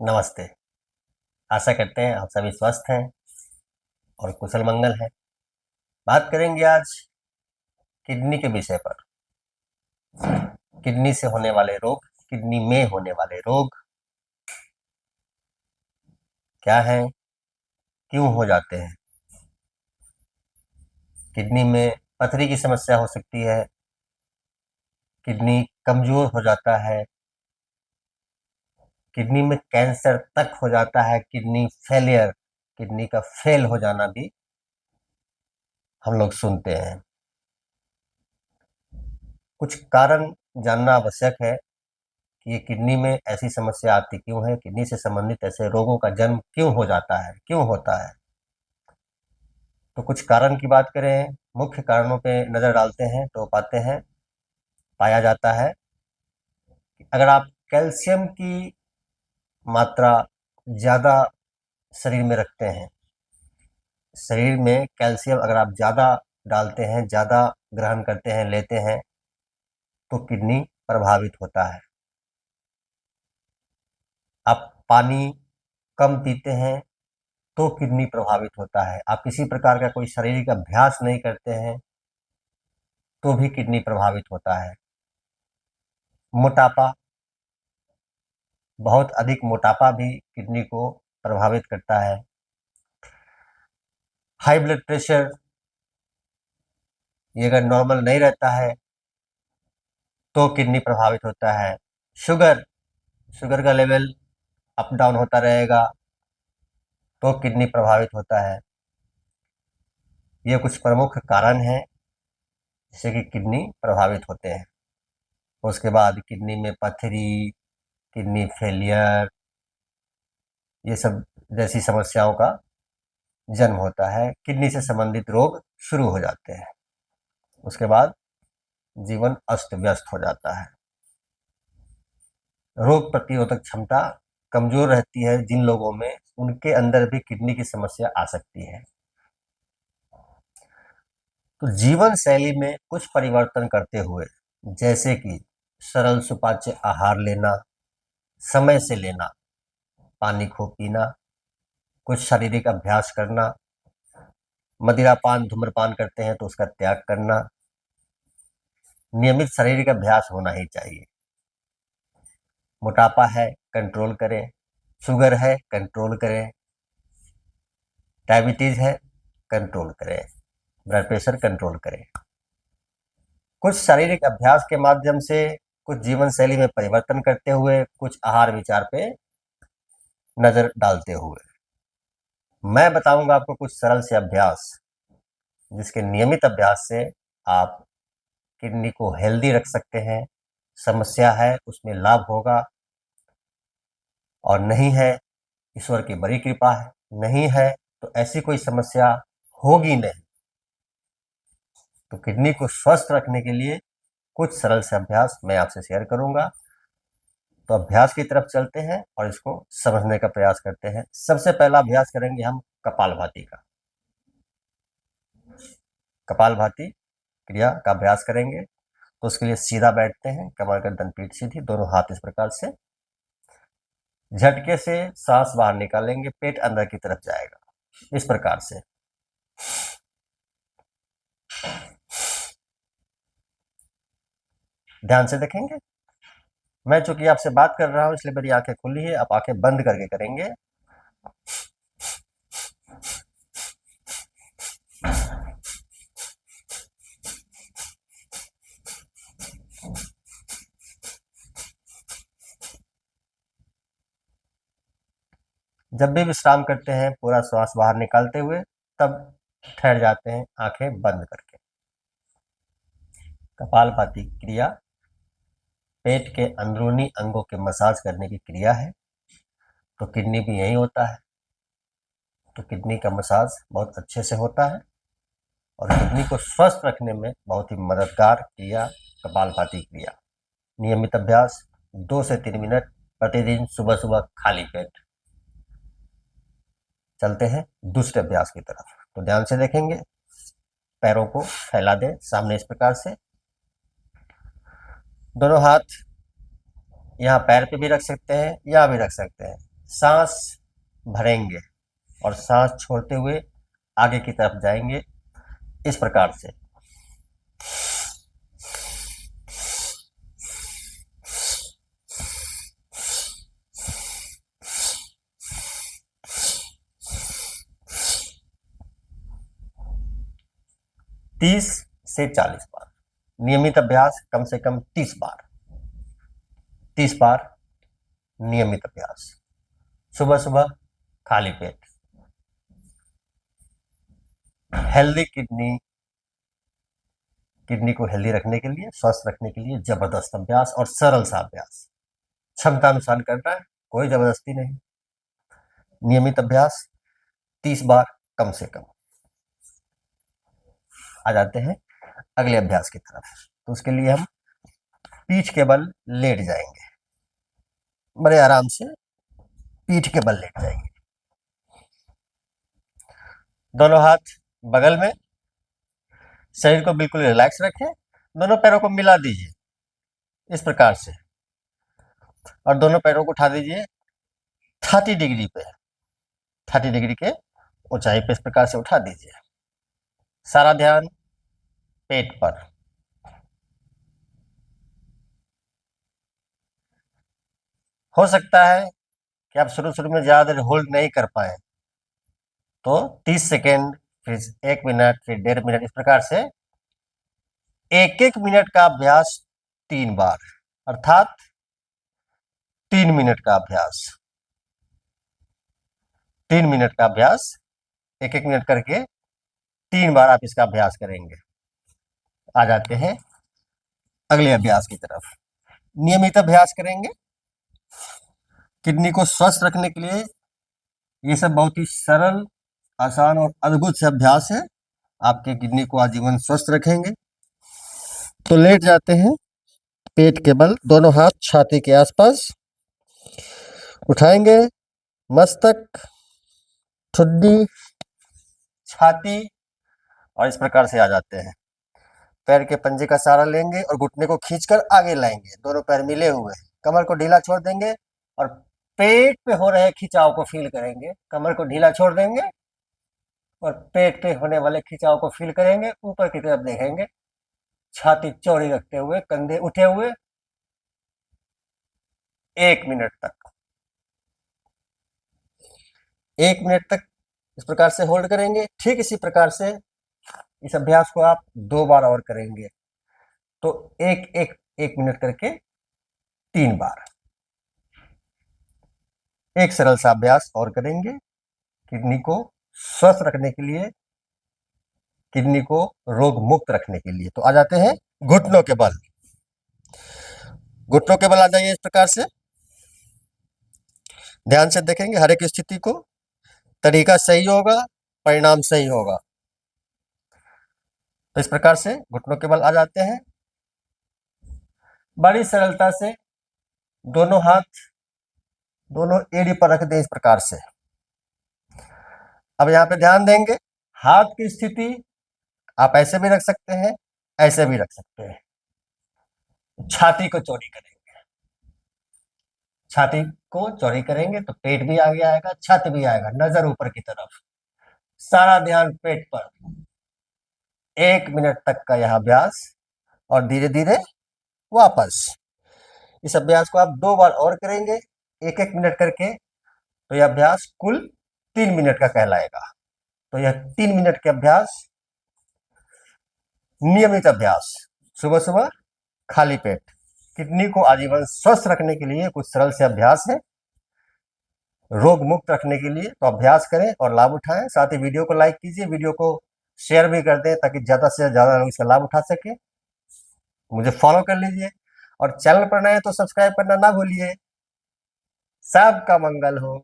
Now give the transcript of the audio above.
नमस्ते। आशा करते हैं आप सभी स्वस्थ हैं और कुशल मंगल हैं। बात करेंगे आज किडनी के विषय पर। किडनी से होने वाले रोग, किडनी में होने वाले रोग क्या हैं, क्यों हो जाते हैं। किडनी में पथरी की समस्या हो सकती है, किडनी कमजोर हो जाता है, किडनी में कैंसर तक हो जाता है, किडनी फेलियर, किडनी का फेल हो जाना भी हम लोग सुनते हैं। कुछ कारण जानना आवश्यक है कि ये किडनी में ऐसी समस्या आती क्यों है, किडनी से संबंधित ऐसे रोगों का जन्म क्यों हो जाता है, क्यों होता है। तो कुछ कारण की बात करें, मुख्य कारणों पे नजर डालते हैं तो पाते हैं, पाया जाता है कि अगर आप कैल्शियम की मात्रा ज्यादा शरीर में रखते हैं, शरीर में कैल्शियम अगर आप ज्यादा डालते हैं, ज्यादा ग्रहण करते हैं, लेते हैं, तो किडनी प्रभावित होता है। आप पानी कम पीते हैं तो किडनी प्रभावित होता है। आप किसी प्रकार का कोई शारीरिक अभ्यास नहीं करते हैं तो भी किडनी प्रभावित होता है। मोटापा, बहुत अधिक मोटापा भी किडनी को प्रभावित करता है। हाई ब्लड प्रेशर, ये अगर नॉर्मल नहीं रहता है तो किडनी प्रभावित होता है। शुगर, शुगर का लेवल अप डाउन होता रहेगा तो किडनी प्रभावित होता है। ये कुछ प्रमुख कारण हैं जिससे कि किडनी प्रभावित होते हैं। उसके बाद किडनी में पथरी, किडनी फेलियर, ये सब जैसी समस्याओं का जन्म होता है, किडनी से संबंधित रोग शुरू हो जाते हैं। उसके बाद जीवन अस्त व्यस्त हो जाता है। रोग प्रतिरोधक क्षमता कमजोर रहती है जिन लोगों में, उनके अंदर भी किडनी की समस्या आ सकती है। तो जीवन शैली में कुछ परिवर्तन करते हुए, जैसे कि सरल सुपाच्य आहार लेना, समय से लेना, पानी खूब पीना, कुछ शारीरिक अभ्यास करना, मदिरापान धूम्रपान करते हैं तो उसका त्याग करना, नियमित शारीरिक अभ्यास होना ही चाहिए। मोटापा है, कंट्रोल करें। शुगर है, कंट्रोल करें। डायबिटीज है, कंट्रोल करें। ब्लड प्रेशर कंट्रोल करें। कुछ शारीरिक अभ्यास के माध्यम से, कुछ जीवन शैली में परिवर्तन करते हुए, कुछ आहार विचार पे नजर डालते हुए मैं बताऊंगा आपको कुछ सरल से अभ्यास, जिसके नियमित अभ्यास से आप किडनी को हेल्दी रख सकते हैं। समस्या है उसमें लाभ होगा, और नहीं है, ईश्वर की बड़ी कृपा है, नहीं है तो ऐसी कोई समस्या होगी नहीं। तो किडनी को स्वस्थ रखने के लिए कुछ सरल से अभ्यास मैं आपसे शेयर करूंगा। तो अभ्यास की तरफ चलते हैं और इसको समझने का प्रयास करते हैं। सबसे पहला अभ्यास करेंगे हम कपालभाति का। कपालभाति क्रिया का अभ्यास करेंगे तो उसके लिए सीधा बैठते हैं, कमर गर्दन पीठ सीधी, दोनों हाथ इस प्रकार से। झटके से सांस बाहर निकालेंगे, पेट अंदर की तरफ जाएगा, इस प्रकार से। ध्यान से देखेंगे। मैं चूंकि आपसे बात कर रहा हूं इसलिए मेरी आंखें खुली है, आप आंखें बंद करके करेंगे। जब भी विश्राम करते हैं पूरा श्वास बाहर निकालते हुए, तब ठहर जाते हैं आंखें बंद करके। कपालभाति क्रिया पेट के अंदरूनी अंगों के मसाज करने की क्रिया है। तो किडनी भी यही होता है, तो किडनी का मसाज बहुत अच्छे से होता है और किडनी को स्वस्थ रखने में बहुत ही मददगार क्रिया कपालभाति क्रिया। नियमित अभ्यास 2 से 3 मिनट प्रतिदिन, सुबह सुबह खाली पेट। चलते हैं दूसरे अभ्यास की तरफ। तो ध्यान से देखेंगे, पैरों को फैला दें सामने इस प्रकार से। दोनों हाथ यहाँ पैर पे भी रख सकते हैं, यहाँ भी रख सकते हैं। सांस भरेंगे और सांस छोड़ते हुए आगे की तरफ जाएंगे, इस प्रकार से। तीस से 40 बार नियमित अभ्यास, कम से कम 30 बार, 30 बार नियमित अभ्यास, सुबह सुबह खाली पेट। हेल्दी किडनी, किडनी को हेल्दी रखने के लिए, स्वस्थ रखने के लिए जबरदस्त अभ्यास और सरल सा अभ्यास, क्षमता अनुसार करना है, कोई जबरदस्ती नहीं। नियमित अभ्यास 30 बार कम से कम। आ जाते हैं अगले अभ्यास की तरफ। तो उसके लिए हम पीठ के बल लेट जाएंगे, बड़े आराम से पीठ के बल लेट जाएंगे। दोनों हाथ बगल में, शरीर को बिल्कुल रिलैक्स रखें, दोनों पैरों को मिला दीजिए इस प्रकार से, और दोनों पैरों को उठा दीजिए 30 डिग्री पे, 30 डिग्री के ऊंचाई पे इस प्रकार से उठा दीजिए। सारा ध्यान पेट पर। हो सकता है कि आप शुरू शुरू में ज्यादा देर होल्ड नहीं कर पाए, तो 30 सेकेंड, फिर 1 मिनट, फिर 1.5 मिनट, इस प्रकार से 1-1 मिनट का अभ्यास 3 बार, अर्थात 3 मिनट का अभ्यास, 3 मिनट का अभ्यास, 1-1 मिनट करके 3 बार आप इसका अभ्यास करेंगे। आ जाते हैं अगले अभ्यास की तरफ। नियमित अभ्यास करेंगे। किडनी को स्वस्थ रखने के लिए ये सब बहुत ही सरल, आसान और अद्भुत से अभ्यास है, आपके किडनी को आजीवन स्वस्थ रखेंगे। तो लेट जाते हैं, पेट के बल, दोनों हाथ छाती के आसपास उठाएंगे, मस्तक, ठुड्डी, छाती, और इस प्रकार से आ जाते हैं। पैर के पंजे का सहारा लेंगे और घुटने को खींचकर आगे लाएंगे, दोनों पैर मिले हुए, कमर को ढीला छोड़ देंगे और पेट पे हो रहे खिंचाव को फील करेंगे। कमर को ढीला छोड़ देंगे और पेट पे होने वाले खिंचाव को फील करेंगे, ऊपर की तरफ देखेंगे, छाती चौड़ी रखते हुए, कंधे उठे हुए, 1 मिनट तक, 1 मिनट तक इस प्रकार से होल्ड करेंगे। ठीक इसी प्रकार से इस अभ्यास को आप 2 बार और करेंगे, तो 1-1 मिनट करके 3 बार। एक सरल सा अभ्यास और करेंगे किडनी को स्वस्थ रखने के लिए, किडनी को रोग मुक्त रखने के लिए। तो आ जाते हैं घुटनों के बल। घुटनों के बल आ जाइए इस प्रकार से, ध्यान से देखेंगे हर एक स्थिति को, तरीका सही होगा, परिणाम सही होगा। तो इस प्रकार से घुटनों के बल आ जाते हैं। बड़ी सरलता से दोनों हाथ दोनों एड़ी पर रख दें इस प्रकार से। अब यहाँ पे ध्यान देंगे, हाथ की स्थिति आप ऐसे भी रख सकते हैं, ऐसे भी रख सकते हैं। छाती को चौड़ी करेंगे, छाती को चौड़ी करेंगे तो पेट भी आगे आएगा, छाती भी आएगा, नजर ऊपर की तरफ, सारा ध्यान पेट पर। 1 मिनट तक का यह अभ्यास और धीरे धीरे वापस। इस अभ्यास को आप 2 बार और करेंगे, 1-1 मिनट करके, तो यह अभ्यास कुल 3 मिनट का कहलाएगा। तो यह 3 मिनट के अभ्यास, नियमित अभ्यास, सुबह सुबह खाली पेट, किडनी को आजीवन स्वस्थ रखने के लिए कुछ सरल से अभ्यास है, रोग मुक्त रखने के लिए। तो अभ्यास करें और लाभ उठाएं। साथ ही वीडियो को लाइक कीजिए, वीडियो को शेयर भी कर दें ताकि ज्यादा से ज्यादा लोग इसका लाभ उठा सके। मुझे फॉलो कर लीजिए और चैनल पर नए हैं तो सब्सक्राइब करना ना भूलिए। सबका मंगल हो।